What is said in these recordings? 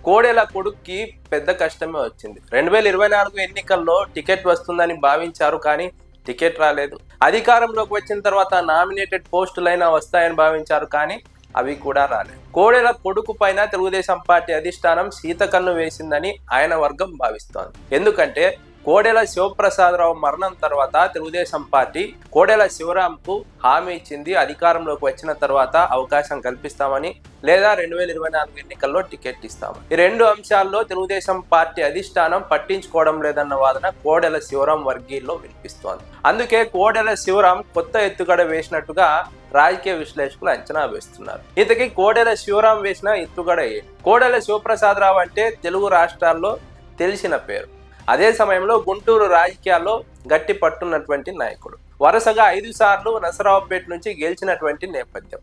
కోడెల కొడుక్కి పెద్ద కష్టమే వచ్చింది. 2024 ఎన్నికల్లో టికెట్ వస్తుందని భావించారు, కానీ టికెట్ రాలేదు. అధికారంలోకి వచ్చిన తర్వాత నామినేటెడ్ పోస్టులైనా వస్తాయని భావించారు, కానీ అవి కూడా రాలేదు. కోడెల కొడుకు పైన తెలుగుదేశం పార్టీ అధిష్టానం శీతకన్ను వేసిందని ఆయన వర్గం భావిస్తోంది. ఎందుకంటే కోడెల శివప్రసాదరావు మరణం తర్వాత తెలుగుదేశం పార్టీ కోడెల శివరాంకు హామీ ఇచ్చింది, అధికారంలోకి వచ్చిన తర్వాత అవకాశం కల్పిస్తామని, లేదా 2024 ఎన్నికల్లో టికెట్ ఇస్తామని. ఈ రెండు అంశాల్లో తెలుగుదేశం పార్టీ అధిష్టానం పట్టించుకోవడం లేదన్న వాదన కోడెల శివరాం వర్గీయుల్లో వినిపిస్తోంది. అందుకే కోడెల శివరాం కొత్త ఎత్తుగడ వేసినట్టుగా రాజకీయ విశ్లేషకులు అంచనా వేస్తున్నారు. ఇంతకీ కోడెల శివరాం వేసిన ఎత్తుగడ కోడెల శివప్రసాదరావు అంటే తెలుగు రాష్ట్రాల్లో తెలిసిన పేరు. అదే సమయంలో గుంటూరు రాజకీయాల్లో గట్టి పట్టున్నటువంటి నాయకుడు. వరుసగా 5 సార్లు నసరావుపేట నుంచి గెలిచినటువంటి నేపథ్యం.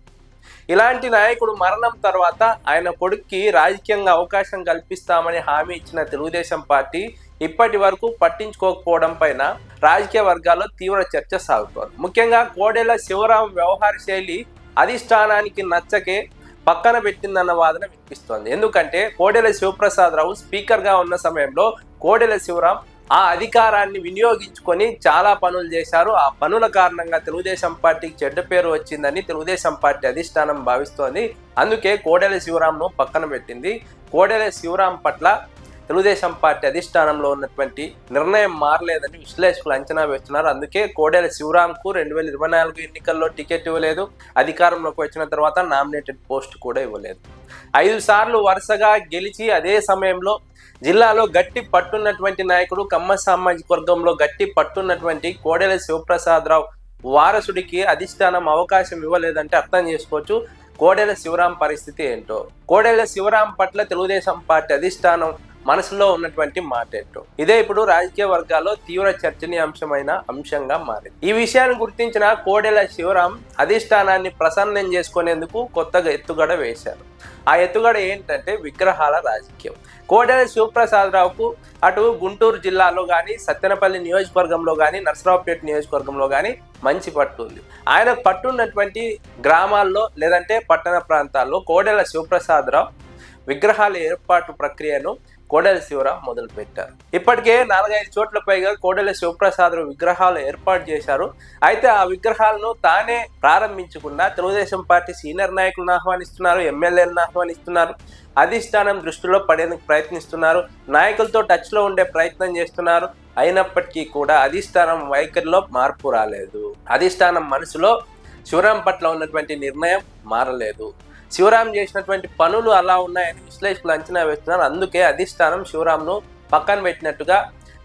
ఇలాంటి నాయకుడు మరణం తర్వాత ఆయన కొడుక్కి రాజకీయంగా అవకాశం కల్పిస్తామని హామీ ఇచ్చిన తెలుగుదేశం పార్టీ ఇప్పటి వరకు పట్టించుకోకపోవడం పైన రాజకీయ వర్గాల్లో తీవ్ర చర్చ సాగుతోంది. ముఖ్యంగా కోడెల శివరాం వ్యవహార శైలి అధిష్టానానికి నచ్చకే పక్కన పెట్టిందన్న వాదన వినిపిస్తోంది. ఎందుకంటే కోడెల శివప్రసాదరావు స్పీకర్గా ఉన్న సమయంలో కోడెల శివరాం ఆ అధికారాన్ని వినియోగించుకొని చాలా పనులు చేశారు. ఆ పనుల కారణంగా తెలుగుదేశం పార్టీకి చెడ్డ పేరు వచ్చిందని తెలుగుదేశం పార్టీ అధిష్టానం భావిస్తోంది. అందుకే కోడెల శివరాంను పక్కన పెట్టింది. కోడెల శివరాం పట్ల తెలుగుదేశం పార్టీ అధిష్టానంలో ఉన్నటువంటి నిర్ణయం మారలేదని విశ్లేషకులు అంచనా వేస్తున్నారు. అందుకే కోడెల శివరాంకు 2024 ఎన్నికల్లో టికెట్ ఇవ్వలేదు, అధికారంలోకి వచ్చిన తర్వాత నామినేటెడ్ పోస్ట్ కూడా ఇవ్వలేదు. 5 సార్లు వరుసగా గెలిచి అదే సమయంలో జిల్లాలో గట్టి పట్టున్నటువంటి నాయకుడు, కమ్మ సామాజిక వర్గంలో గట్టి పట్టున్నటువంటి కోడెల శివప్రసాదరావు వారసుడికి అధిష్టానం అవకాశం ఇవ్వలేదంటే అర్థం చేసుకోవచ్చు కోడెల శివరాం పరిస్థితి ఏంటో. కోడెల శివరాం పట్ల తెలుగుదేశం పార్టీ అధిష్టానం మనసులో ఉన్నటువంటి మాట ఏంటో ఇదే ఇప్పుడు రాజకీయ వర్గాల్లో తీవ్ర చర్చనీయాంశమైన అంశంగా మారింది. ఈ విషయాన్ని గుర్తించిన కోడెల శివరాం అధిష్టానాన్ని ప్రసన్నం చేసుకునేందుకు కొత్తగా ఎత్తుగడ వేశారు. ఆ ఎత్తుగడ ఏంటంటే విగ్రహాల రాజకీయం. కోడెల శివప్రసాదరావుకు అటు గుంటూరు జిల్లాలో కానీ, సత్తెనపల్లి నియోజకవర్గంలో కానీ, నర్సరావుపేట నియోజకవర్గంలో కానీ మంచి పట్టు ఉంది. ఆయన పట్టున్నటువంటి గ్రామాల్లో లేదంటే పట్టణ ప్రాంతాల్లో కోడెల శివప్రసాదరావు విగ్రహాల ఏర్పాటు ప్రక్రియను కోడెల శివరాం మొదలు పెట్టారు. ఇప్పటికే 4-5 చోట్ల పైగా కోడెల శివప్రసాదరావు విగ్రహాలు ఏర్పాటు చేశారు. అయితే ఆ విగ్రహాలను తానే ప్రారంభించకుండా తెలుగుదేశం పార్టీ సీనియర్ నాయకులను ఆహ్వానిస్తున్నారు, ఎమ్మెల్యేలను ఆహ్వానిస్తున్నారు, అధిష్టానం దృష్టిలో పడేందుకు ప్రయత్నిస్తున్నారు, నాయకులతో టచ్లో ఉండే ప్రయత్నం చేస్తున్నారు. అయినప్పటికీ కూడా అధిష్టానం వైఖరిలో మార్పు రాలేదు. అధిష్టానం మనసులో శివరాం పట్ల ఉన్నటువంటి నిర్ణయం మారలేదు. శివరాం చేసినటువంటి పనులు అలా ఉన్నాయని విశ్లేషకులు అంచనా వేస్తున్నారు. అందుకే అధిష్టానం శివరాంను పక్కన పెట్టినట్టుగా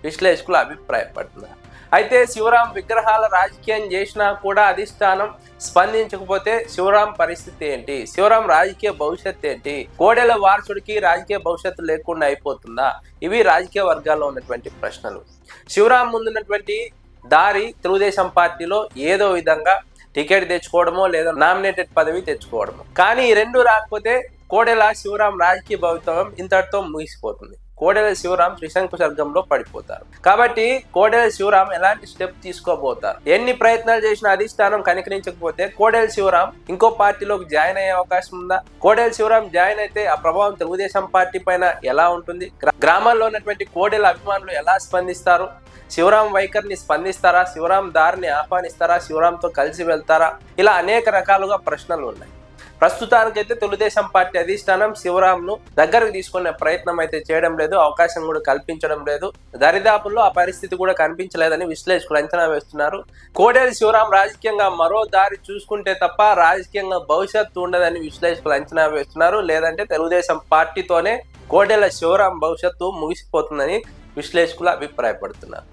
విశ్లేషకులు అభిప్రాయపడుతున్నారు. అయితే శివరాం విగ్రహాల రాజకీయం చేసినా కూడా అధిష్టానం స్పందించకపోతే శివరాం పరిస్థితి ఏంటి? శివరాం రాజకీయ భవిష్యత్తు ఏంటి? కోడెల వారసుడికి రాజకీయ భవిష్యత్తు లేకుండా అయిపోతుందా? ఇవి రాజకీయ వర్గాల్లో ఉన్నటువంటి ప్రశ్నలు. శివరాం ముందున్నటువంటి దారి తెలుగుదేశం పార్టీలో ఏదో విధంగా టికెట్ తెచ్చుకోవడమో లేదా నామినేటెడ్ పదవి తెచ్చుకోవడమో. కానీ ఈ రెండు రాకపోతే కోడెల శివరాం రాజకీయ భవితవ్యం ఇంతటితో ముగిసిపోతుంది. కోడెల శివరాం త్రిశంకు స్వర్గంలో పడిపోతారు. కాబట్టి కోడెల శివరాం ఎలాంటి స్టెప్ తీసుకోబోతారు? ఎన్ని ప్రయత్నాలు చేసిన అధిష్టానం కనికరించకపోతే కోడెల శివరాం ఇంకో పార్టీలోకి జాయిన్ అయ్యే అవకాశం ఉందా? కోడెల శివరాం జాయిన్ అయితే ఆ ప్రభావం తెలుగుదేశం పార్టీ పైన ఎలా ఉంటుంది? గ్రామాల్లో ఉన్నటువంటి కోడెల అభిమానులు ఎలా స్పందిస్తారు? శివరాం వైఖరిని స్పందిస్తారా? శివరాం దారిని ఆహ్వానిస్తారా? శివరాంతో కలిసి వెళ్తారా? ఇలా అనేక రకాలుగా ప్రశ్నలు ఉన్నాయి. ప్రస్తుతానికైతే తెలుగుదేశం పార్టీ అధిష్టానం శివరాంను దగ్గరకు తీసుకునే ప్రయత్నం అయితే చేయడం లేదు, అవకాశం కూడా కల్పించడం లేదు. దరిదాపుల్లో ఆ పరిస్థితి కూడా కనిపించలేదని విశ్లేషకులు అంచనా వేస్తున్నారు. కోడెల శివరాం రాజకీయంగా మరో దారి చూసుకుంటే తప్ప రాజకీయంగా భవిష్యత్తు ఉండదని విశ్లేషకులు అంచనా వేస్తున్నారు. లేదంటే తెలుగుదేశం పార్టీతోనే కోడెల శివరాం భవిష్యత్తు ముగిసిపోతుందని విశ్లేషకులు అభిప్రాయపడుతున్నారు.